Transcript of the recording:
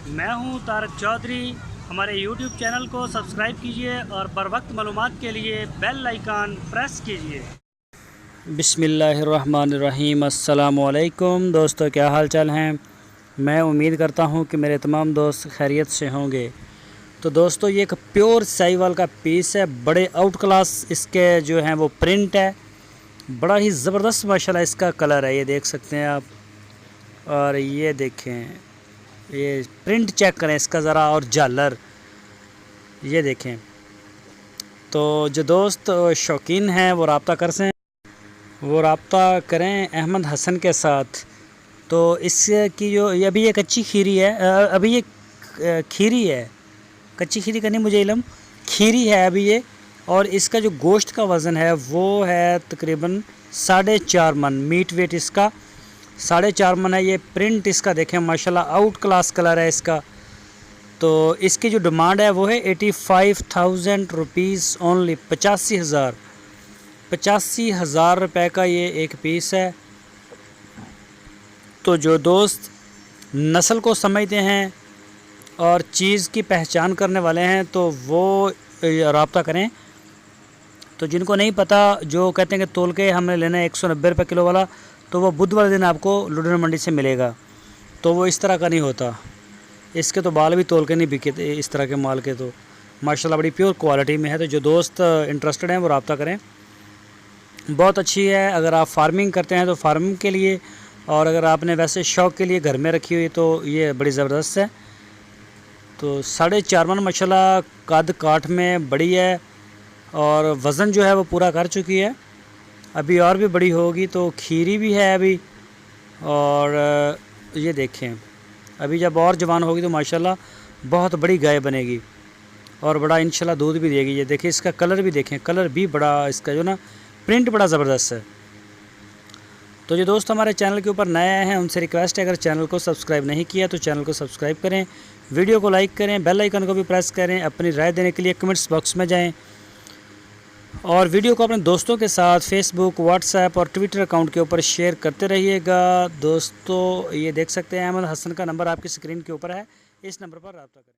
मैं हूं तारक चौधरी। हमारे YouTube चैनल को सब्सक्राइब कीजिए और बर वक्त मालूमात के लिए बेल आइकन प्रेस कीजिए। बिस्मिल्लाहिर्रहमानिर्रहीम। अस्सलामुअलैकुम दोस्तों, क्या हाल चाल हैं। मैं उम्मीद करता हूं कि मेरे तमाम दोस्त खैरियत से होंगे। तो दोस्तों, ये एक प्योर साहिवाल का पीस है। बड़े आउट क्लास इसके जो हैं वो प्रिंट है। बड़ा ही ज़बरदस्त माशाल्लाह इसका कलर है, ये देख सकते हैं आप। और ये देखें, ये प्रिंट चेक करें इसका ज़रा, और झालर ये देखें। तो जो दोस्त शौकीन हैं वो रब्ता करें अहमद हसन के साथ। तो इसकी जो ये अभी ये कच्ची खीरी है, अभी ये खीरी है, कच्ची खीरी का नहीं मुझे इल्म, खीरी है अभी ये। और इसका जो गोश्त का वज़न है वो है तकरीबन 4.5 मन। मीट वेट इसका 4.5 मन है। ये प्रिंट इसका देखें माशाल्लाह, आउट क्लास कलर है इसका। तो इसकी जो डिमांड है वो है 85,000 रुपीज़ ओनली। 85,000 रुपये का ये एक पीस है। तो जो दोस्त नस्ल को समझते हैं और चीज़ की पहचान करने वाले हैं तो वो रब्ता करें। तो जिनको नहीं पता, जो कहते हैं कि तोल के हमने लेना है 190 रुपये किलो वाला, तो वो बुध वाले दिन आपको लुधियाना मंडी से मिलेगा। तो वो इस तरह का नहीं होता। इसके तो बाल भी तोल के नहीं बिके थे इस तरह के माल के। तो माशाल्लाह बड़ी प्योर क्वालिटी में है। तो जो दोस्त इंटरेस्टेड हैं वो रब्ता करें, बहुत अच्छी है। अगर आप फार्मिंग करते हैं तो फार्मिंग के लिए, और अगर आपने वैसे शौक़ के लिए घर में रखी हुई तो ये बड़ी ज़बरदस्त है। तो 4.5 मन माशाल्लाह कद काठ में बड़ी है, और वज़न जो है वो पूरा कर चुकी है। अभी और भी बड़ी होगी। तो खीरी भी है अभी। और ये देखें, अभी जब और जवान होगी तो माशाल्लाह बहुत बड़ी गाय बनेगी, और बड़ा इंशाल्लाह दूध भी देगी। ये देखिए, इसका कलर भी देखें, कलर भी बड़ा, इसका जो ना प्रिंट बड़ा ज़बरदस्त है। तो जो दोस्त हमारे चैनल के ऊपर नए आए हैं उनसे रिक्वेस्ट है, अगर चैनल को सब्सक्राइब नहीं किया तो चैनल को सब्सक्राइब करें, वीडियो को लाइक करें, बेल आइकन को भी प्रेस करें। अपनी राय देने के लिए कमेंट्स बॉक्स में जाएं, और वीडियो को अपने दोस्तों के साथ फेसबुक, व्हाट्सएप और ट्विटर अकाउंट के ऊपर शेयर करते रहिएगा। दोस्तों, ये देख सकते हैं अहमद हसन का नंबर आपकी स्क्रीन के ऊपर है, इस नंबर पर रब्ता करें।